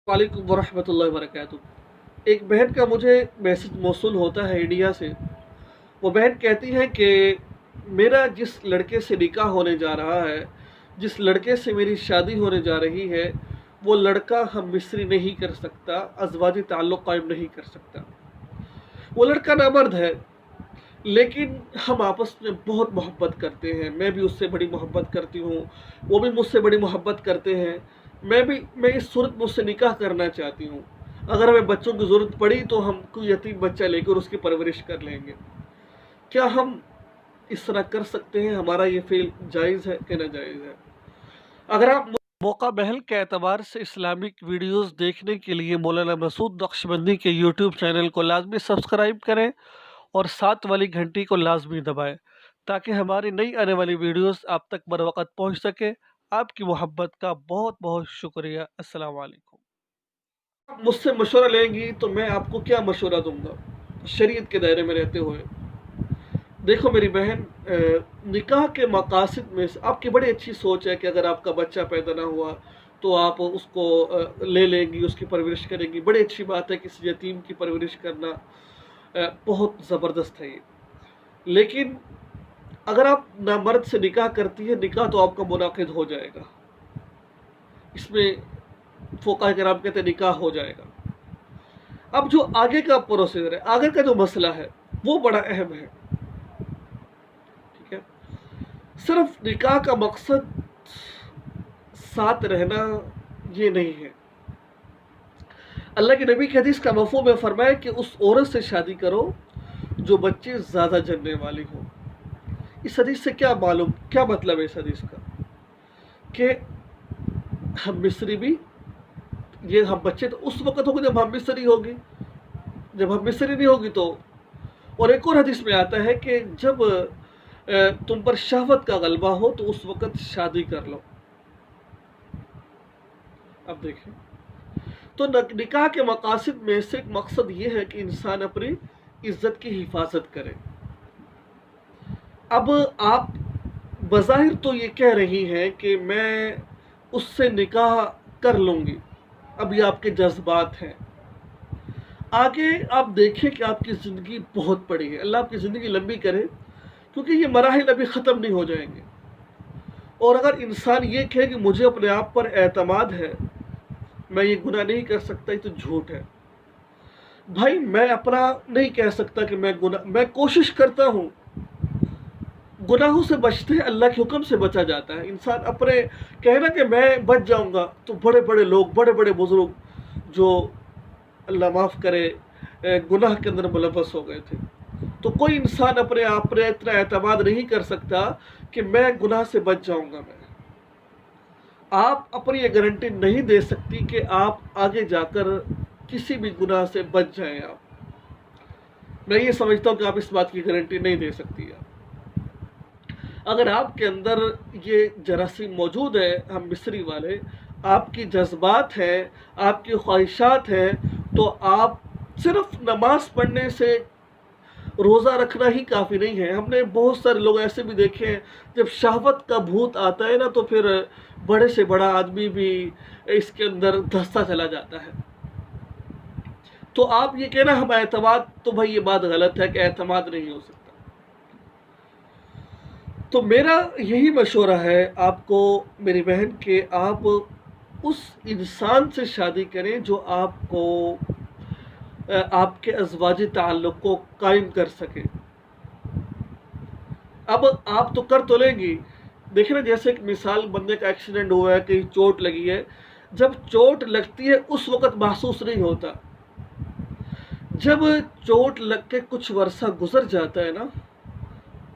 वालेकुम वरहमतुल्लाहि वबरकातुहू। एक बहन का मुझे मैसेज मौसूल होता है इंडिया से। वो बहन कहती है कि मेरा जिस लड़के से निकाह होने जा रहा है, जिस लड़के से मेरी शादी होने जा रही है, वो लड़का हम मिस्री नहीं कर सकता, अज़वाजी ताल्लुक़ कायम नहीं कर सकता। वो लड़का नामर्द है, लेकिन हम आपस में बहुत मोहब्बत करते हैं। मैं भी उससे बड़ी मोहब्बत करती हूँ, वो भी मुझसे बड़ी मोहब्बत करते हैं। मैं इस सूरत में उससे निकाह करना चाहती हूँ। अगर हमें बच्चों की ज़रूरत पड़ी तो हम कोई यतीम बच्चा लेकर उसकी परवरिश कर लेंगे। क्या हम इस तरह कर सकते हैं? हमारा ये फ़ेल जायज़ है कि नाजायज़ है? अगर आप मौका महल के एतबार से इस्लामिक वीडियोस देखने के लिए मौलाना मसूद नक्शबंदी के यूट्यूब चैनल को लाजमी सब्सक्राइब करें और साथ वाली घंटी को लाजमी दबाएं, ताकि हमारी नई आने वाली वीडियोस आप तक बर वक़्त पहुँच सके। आपकी मोहब्बत का बहुत बहुत शुक्रिया। अस्सलाम वालेकुम। आप मुझसे मशवरा लेंगी तो मैं आपको क्या मशवरा दूंगा शरीयत के दायरे में रहते हुए? देखो मेरी बहन, निकाह के मकासद में से आपकी बड़ी अच्छी सोच है कि अगर आपका बच्चा पैदा ना हुआ तो आप उसको ले लेंगी, उसकी परवरिश करेंगी। बड़ी अच्छी बात है, किसी यतीम की परवरिश करना बहुत ज़बरदस्त है ये। लेकिन अगर आप नामर्द से निकाह करती है, निकाह तो आपका मुनाकिद हो जाएगा। इसमें फ़ुक़हा किराम कहते हैं निकाह हो जाएगा। अब जो आगे का प्रोसीजर है, आगे का जो मसला है, वो बड़ा अहम है। ठीक है, सिर्फ निकाह का मकसद साथ रहना ये नहीं है। अल्लाह के नबी की हदीस का मफ़हूम में फरमाया कि उस औरत से शादी करो जो बच्चे ज़्यादा जनने वाली हो। इस हदीस से क्या मालूम, क्या मतलब है इस हदीस का? कि हम मिस्री भी, ये हम बच्चे तो उस वक़्त होंगे जब हम मिस्री होगी, जब हम मिस्री नहीं होगी तो। और एक और हदीस में आता है कि जब तुम पर शहवत का गलबा हो तो उस वक़्त शादी कर लो। अब देखें, तो निकाह के मकासद में से एक मकसद ये है कि इंसान अपनी इज्जत की हिफाजत करे। अब आप बज़ाहिर तो ये कह रही हैं कि मैं उससे निकाह कर लूँगी, अब ये आपके जज्बात हैं। आगे आप देखें कि आपकी ज़िंदगी बहुत बड़ी है, अल्लाह आपकी ज़िंदगी लंबी करे, क्योंकि ये मराहिल अभी ख़त्म नहीं हो जाएंगे। और अगर इंसान ये कहे कि मुझे अपने आप पर एतमाद है, मैं ये गुनाह नहीं कर सकता, ये तो झूठ है। भाई मैं अपना नहीं कह सकता कि मैं कोशिश करता हूँ। गुनाहों से बचते हैं, अल्लाह के हुक्म से बचा जाता है। इंसान अपने कहना कि मैं बच जाऊँगा, तो बड़े बड़े लोग, बड़े बड़े बुज़ुर्ग जो अल्लाह माफ़ करे गुनाह के अंदर मुलव्वस हो गए थे, तो कोई इंसान अपने आप पर इतना एतमाद नहीं कर सकता कि मैं गुनाह से बच जाऊँगा। आप अपनी ये गारंटी नहीं दे सकती कि आप आगे जाकर किसी भी गुनाह से बच जाएं। मैं ये समझता हूँ कि आप इस बात की गारंटी नहीं दे सकती। अगर आपके अंदर ये जरासीम मौजूद है, हम मिस्री वाले, आपकी जज्बात हैं, आपकी ख्वाहिशात हैं, तो आप सिर्फ नमाज पढ़ने से, रोज़ा रखना ही काफ़ी नहीं है। हमने बहुत सारे लोग ऐसे भी देखे हैं, जब शहवत का भूत आता है ना, तो फिर बड़े से बड़ा आदमी भी इसके अंदर धंसता चला जाता है। तो आप ये कहना हम एतमाद, तो भाई ये बात गलत है कि एतमाद नहीं हो सकता। तो मेरा यही मशवरा है आपको मेरी बहन, के आप उस इंसान से शादी करें जो आपको आपके अज़वाजी ताल्लुक़ को कायम कर सके। अब आप तो कर तो लेंगी। देखिए ना, जैसे एक मिसाल, बंदे का एक्सीडेंट हुआ है, कहीं चोट लगी है। जब चोट लगती है उस वक़्त महसूस नहीं होता, जब चोट लग के कुछ वर्षा गुजर जाता है ना,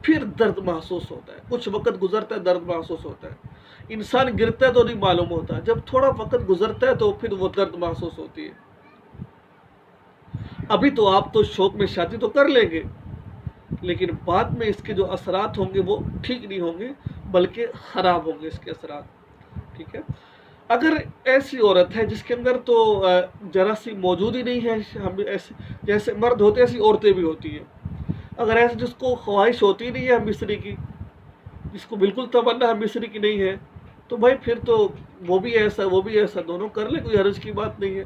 फिर दर्द महसूस होता है। कुछ वक़्त गुजरता है, दर्द महसूस होता है। इंसान गिरता है तो नहीं मालूम होता, जब थोड़ा वक़्त गुजरता है तो फिर वो दर्द महसूस होती है। अभी तो आप तो शौक में शादी तो कर लेंगे, लेकिन बाद में इसके जो असरात होंगे वो ठीक नहीं होंगे, बल्कि ख़राब होंगे इसके असरात। ठीक है, अगर ऐसी औरत है जिसके अंदर तो जरा सी मौजूद ही नहीं है, हम ऐसे जैसे मर्द होते हैं ऐसी औरतें भी होती हैं। अगर ऐसे जिसको ख्वाहिश होती नहीं है हम मिस्री की, जिसको बिल्कुल तमन्ना हम मिस्री की नहीं है, तो भाई फिर तो वो भी ऐसा दोनों कर ले, कोई हर्ज की बात नहीं है,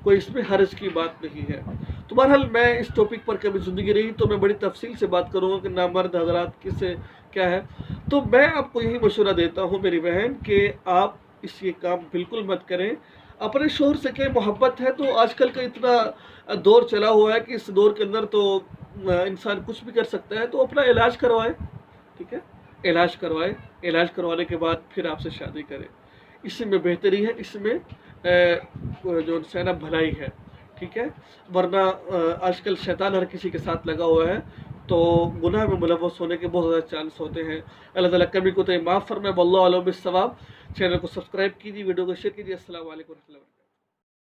कोई इसमें हर्ज की बात नहीं है। तो बहरहाल मैं इस टॉपिक पर कभी ज़िंदगी रही तो मैं बड़ी तफसील से बात करूँगा कि नामर्द हज़रात किससे क्या है। तो मैं आपको यही मशवरा देता हूँ मेरी बहन कि आप ये काम बिल्कुल मत करें। अपने शोहर से क्या मोहब्बत है तो आजकल का इतना दौर चला हुआ है कि इस दौर के अंदर तो इंसान कुछ भी कर सकता है, तो अपना इलाज करवाए, ठीक है, इलाज करवाए, इलाज करवाने के बाद फिर आपसे शादी करें, इसमें बेहतरी है, इसमें जो है ना भलाई है, ठीक है। वरना आजकल शैतान हर किसी के साथ लगा हुआ है, तो गुनाह में मुलव्वस होने के बहुत ज़्यादा चांस होते हैं। अल्लाह ताला कमी को तो माफ़ फरमाए। वल्लाहु अलम बिस्सवाब। चैनल को सब्सक्राइब कीजिए, वीडियो को शेयर कीजिए। अस्सलाम वालेकुम।